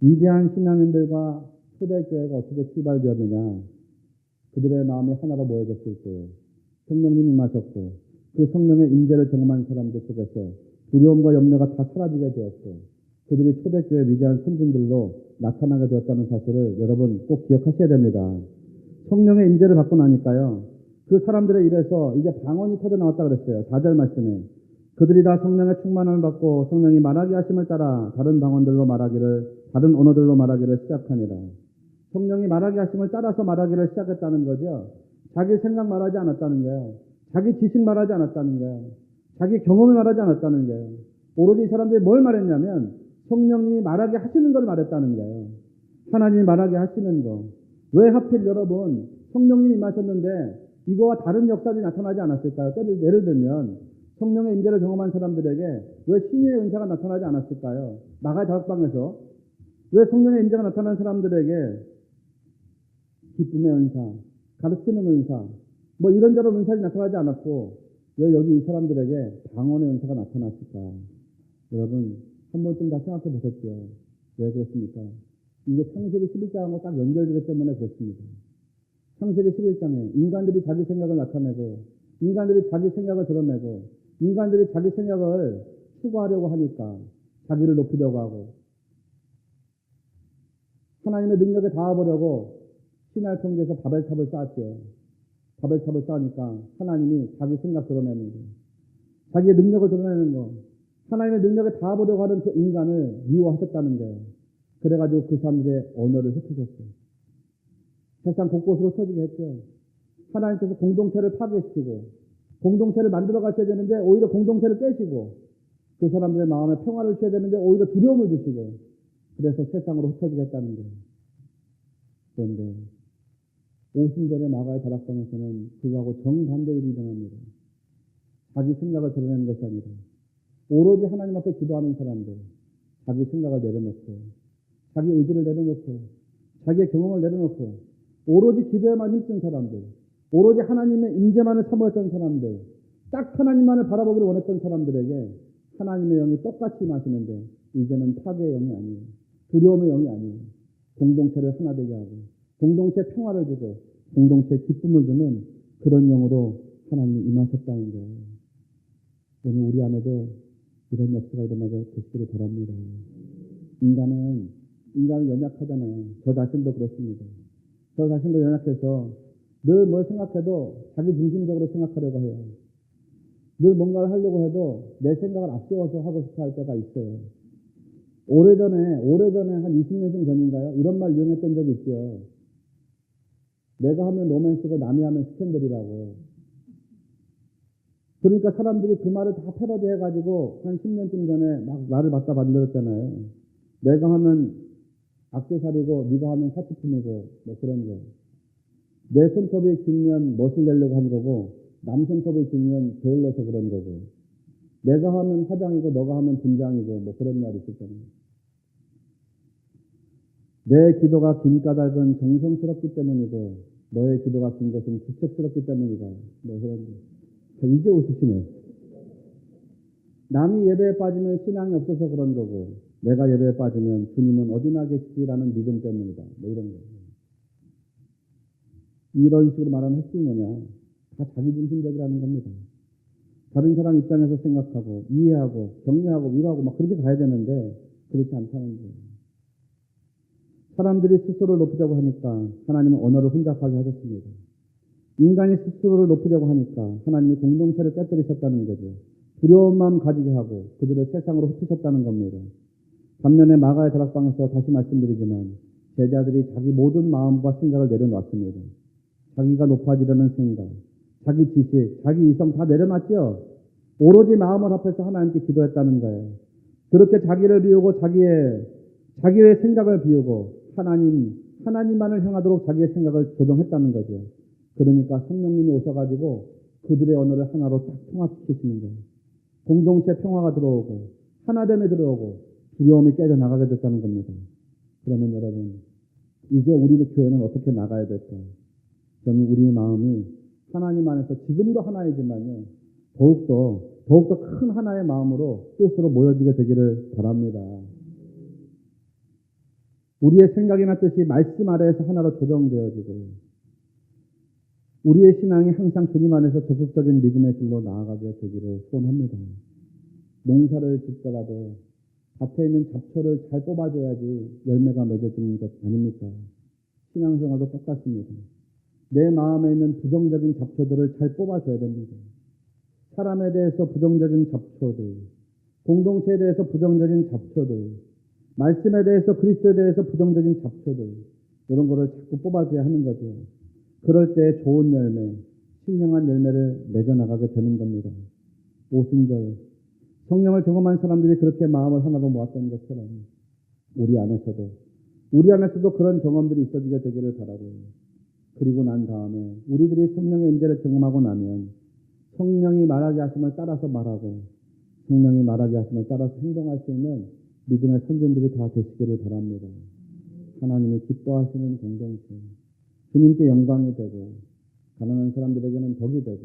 위대한 신앙인들과 초대교회가 어떻게 출발되었느냐. 그들의 마음이 하나로 모여졌을 때 성령님이 임하셨고 그 성령의 임재를 경험한 사람들 속에서 두려움과 염려가 다 사라지게 되었고 그들이 초대교회 위대한 선진들로 나타나게 되었다는 사실을 여러분 꼭 기억하셔야 됩니다. 성령의 임재를 받고 나니까요. 그 사람들의 입에서 이제 방언이 터져 나왔다 그랬어요. 4절 말씀에. 그들이 다 성령의 충만함을 받고 성령이 말하게 하심을 따라 다른 방언들로 말하기를, 다른 언어들로 말하기를 시작하니라. 성령이 말하게 하심을 따라서 말하기를 시작했다는 거죠. 자기 생각 말하지 않았다는 거예요. 자기 지식 말하지 않았다는 거예요. 자기 경험을 말하지 않았다는 거예요. 오로지 이 사람들이 뭘 말했냐면 성령님이 말하게 하시는 걸 말했다는 거예요. 하나님이 말하게 하시는 거. 왜 하필 여러분 성령님이 임하셨는데 이거와 다른 역사들이 나타나지 않았을까요? 예를 들면 성령의 임재를 경험한 사람들에게 왜 신유의 은사가 나타나지 않았을까요? 마가의 다락방에서 왜 성령의 임재가 나타난 사람들에게 기쁨의 은사, 가르치는 은사, 뭐 이런저런 은사들이 나타나지 않았고 왜 여기 이 사람들에게 방언의 은사가 나타났을까? 여러분 한 번쯤 다 생각해 보셨죠? 왜 그렇습니까? 이게 창세기 11장하고 딱 연결되기 때문에 그렇습니다. 창세기 11장에 인간들이 자기 생각을 나타내고 인간들이 자기 생각을 드러내고 인간들이 자기 생각을 추구하려고 하니까 자기를 높이려고 하고 하나님의 능력에 닿아보려고 시날 평지에서 바벨탑을 쌓았죠. 바벨탑을 쌓으니까 하나님이 자기 생각 드러내는 거, 자기의 능력을 드러내는 거, 하나님의 능력에 닿아보려고 하는 그 인간을 미워하셨다는 거예요. 그래가지고 그 사람들의 언어를 흩으셨어요. 세상 곳곳으로 터지게 했죠. 하나님께서 공동체를 파괴시키고 공동체를 만들어 가셔야 되는데 오히려 공동체를 깨시고 그 사람들의 마음에 평화를 주셔야 되는데 오히려 두려움을 주시고 그래서 세상으로 흩어지게 했다는 거예요. 그런데 오순절의 마가의 다락방에서는 그거하고 정반대 일이 일어납니다. 자기 생각을 드러내는 것이 아니라 오로지 하나님 앞에 기도하는 사람들, 자기 생각을 내려놓고 자기 의지를 내려놓고 자기의 경험을 내려놓고 오로지 기도에만 힘쓴 사람들, 오로지 하나님의 임재만을 사모했던 사람들, 딱 하나님만을 바라보기를 원했던 사람들에게 하나님의 영이 똑같이 임하시는데 이제는 파괴의 영이 아니에요. 두려움의 영이 아니에요. 공동체를 하나 되게 하고 공동체 평화를 주고 공동체 기쁨을 주는 그런 영으로 하나님이 임하셨다는 거예요. 오늘 우리 안에도 이런 역사가 일어나게 되시기를 바랍니다. 인간은 연약하잖아요. 저 자신도 그렇습니다. 저 자신도 연약해서 늘 뭘 생각해도 자기 중심적으로 생각하려고 해요. 늘 뭔가를 하려고 해도 내 생각을 앞세워서 하고 싶어 할 때가 있어요. 오래전에 한 20년쯤 전인가요? 이런 말 유행했던 적이 있죠. 내가 하면 로맨스고 남이 하면 스캔들이라고. 그러니까 사람들이 그 말을 다 패러디 해가지고 한 10년쯤 전에 막 말을 갖다 만들었잖아요. 내가 하면 액세서리고 네가 하면 사치품이고 뭐 그런 거. 내 손톱이 길면 멋을 내려고 한 거고 남 손톱이 길면 게을러서 그런 거고. 내가 하면 화장이고 너가 하면 분장이고 뭐 그런 말이 있었잖아요. 내 기도가 긴 까닭은 정성스럽기 때문이고 너의 기도가 긴 것은 부책스럽기 때문이다. 뭐 그런 거. 이제 웃으시네. 남이 예배에 빠지면 신앙이 없어서 그런 거고 내가 예배에 빠지면 주님은 어디나 계시지라는 믿음 때문이다. 뭐 이런 거. 이런 식으로 말하는 핵심이 뭐냐. 다 자기중심적이라는 겁니다. 다른 사람 입장에서 생각하고 이해하고 격려하고 위로하고 막 그렇게 가야 되는데 그렇지 않다는 거예요. 사람들이 스스로를 높이려고 하니까 하나님은 언어를 혼잡하게 하셨습니다. 인간이 스스로를 높이려고 하니까 하나님이 공동체를 깨뜨리셨다는 거죠. 두려운 마음 가지게 하고 그들을 세상으로 흩으셨다는 겁니다. 반면에 마가의 다락방에서 다시 말씀드리지만 제자들이 자기 모든 마음과 생각을 내려놨습니다. 자기가 높아지려는 생각, 자기 지식, 자기 이성 다 내려놨죠. 오로지 마음을 합해서 하나님께 기도했다는 거예요. 그렇게 자기를 비우고 자기의 생각을 비우고 하나님만을 향하도록 자기의 생각을 조정했다는 거죠. 그러니까 성령님이 오셔가지고 그들의 언어를 하나로 딱 통합시키시는 거예요. 공동체 평화가 들어오고 하나됨이 들어오고 두려움이 깨져나가게 됐다는 겁니다. 그러면 여러분 이제 우리 교회는 어떻게 나가야 될까요? 저는 우리의 마음이 하나님 안에서 지금도 하나이지만요. 더욱더 큰 하나의 마음으로 뜻으로 모여지게 되기를 바랍니다. 우리의 생각이나 뜻이 말씀 아래에서 하나로 조정되어지고요. 우리의 신앙이 항상 주님 안에서 적극적인 믿음의 길로 나아가게 되기를 소원합니다. 농사를 짓더라도 밭에 있는 잡초를 잘 뽑아줘야지 열매가 맺어지는 것 아닙니까? 신앙생활도 똑같습니다. 내 마음에 있는 부정적인 잡초들을 잘 뽑아줘야 됩니다. 사람에 대해서 부정적인 잡초들, 공동체에 대해서 부정적인 잡초들, 말씀에 대해서 그리스도에 대해서 부정적인 잡초들 이런 거를 자꾸 뽑아줘야 하는 거죠. 그럴 때 좋은 열매, 신령한 열매를 맺어나가게 되는 겁니다. 오순절 성령을 경험한 사람들이 그렇게 마음을 하나로 모았던 것처럼 우리 안에서도 그런 경험들이 있어지게 되기를 바라고요. 그리고 난 다음에 우리들이 성령의 임재를 경험하고 나면 성령이 말하게 하심을 따라서 말하고 성령이 말하게 하심을 따라서 행동할 수 있는 믿음의 선진들이 다 되시기를 바랍니다. 하나님이 기뻐하시는 공동체, 주님께 영광이 되고 가난한 사람들에게는 덕이 되고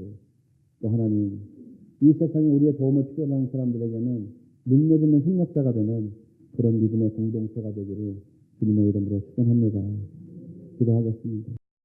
또 하나님 이 세상에 우리의 도움을 필요로 하는 사람들에게는 능력 있는 협력자가 되는 그런 믿음의 공동체가 되기를 주님의 이름으로 축원합니다. 기도하겠습니다.